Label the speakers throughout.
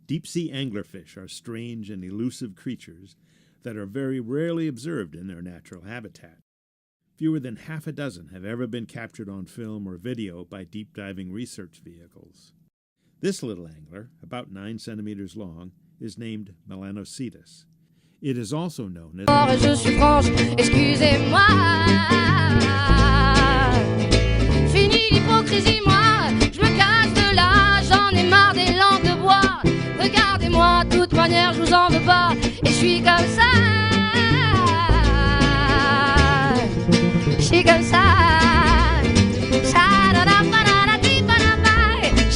Speaker 1: Deep-sea anglerfish are strange and elusive creatures that are very rarely observed in their natural habitat. Fewer than half a dozen have ever been captured on film or video by deep-diving research vehicles. This little angler, about 9 centimeters long, is named Melanocetus. It is also known as
Speaker 2: Je suis franche, excusez-moi. Fini l'hypocrisie, moi, je me casse de là, j'en ai marre des langues de bois. Regardez-moi, de toute manière, je vous en veux pas, et je suis comme ça. Je suis comme ça.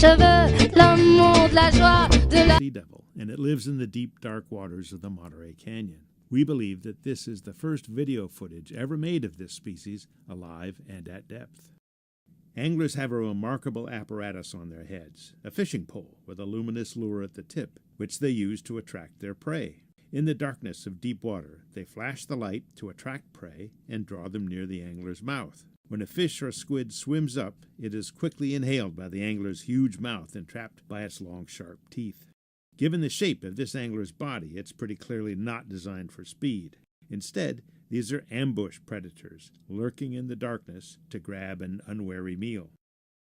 Speaker 2: Je veux l'amour de la joie, de la...
Speaker 1: sea devil, and it lives in the deep, dark waters of the Monterey Canyon. We believe that this is the first video footage ever made of this species, alive and at depth. Anglers have a remarkable apparatus on their heads, a fishing pole with a luminous lure at the tip, which they use to attract their prey. In the darkness of deep water, they flash the light to attract prey and draw them near the angler's mouth. When a fish or squid swims up, it is quickly inhaled by the angler's huge mouth and trapped by its long, sharp teeth. Given the shape of this angler's body, it's pretty clearly not designed for speed. Instead, these are ambush predators, lurking in the darkness to grab an unwary meal.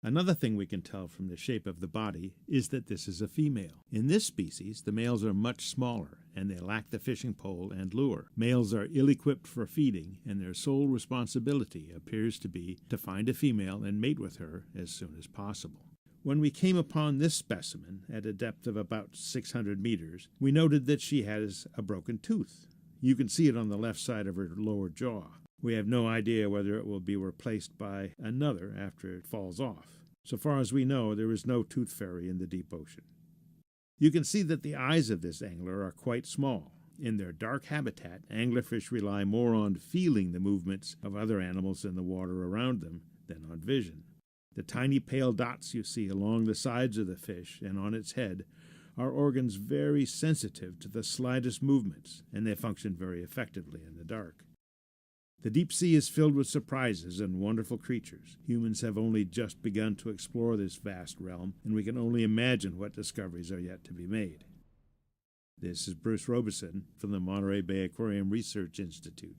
Speaker 1: Another thing we can tell from the shape of the body is that this is a female. In this species, the males are much smaller, and they lack the fishing pole and lure. Males are ill-equipped for feeding, and their sole responsibility appears to be to find a female and mate with her as soon as possible. When we came upon this specimen at a depth of about 600 meters, we noted that she has a broken tooth. You can see it on the left side of her lower jaw. We have no idea whether it will be replaced by another after it falls off. So far as we know, there is no tooth fairy in the deep ocean. You can see that the eyes of this angler are quite small. In their dark habitat, anglerfish rely more on feeling the movements of other animals in the water around them than on vision. The tiny pale dots you see along the sides of the fish and on its head are organs very sensitive to the slightest movements, and they function very effectively in the dark. The deep sea is filled with surprises and wonderful creatures. Humans have only just begun to explore this vast realm, and we can only imagine what discoveries are yet to be made. This is Bruce Robeson from the Monterey Bay Aquarium Research Institute.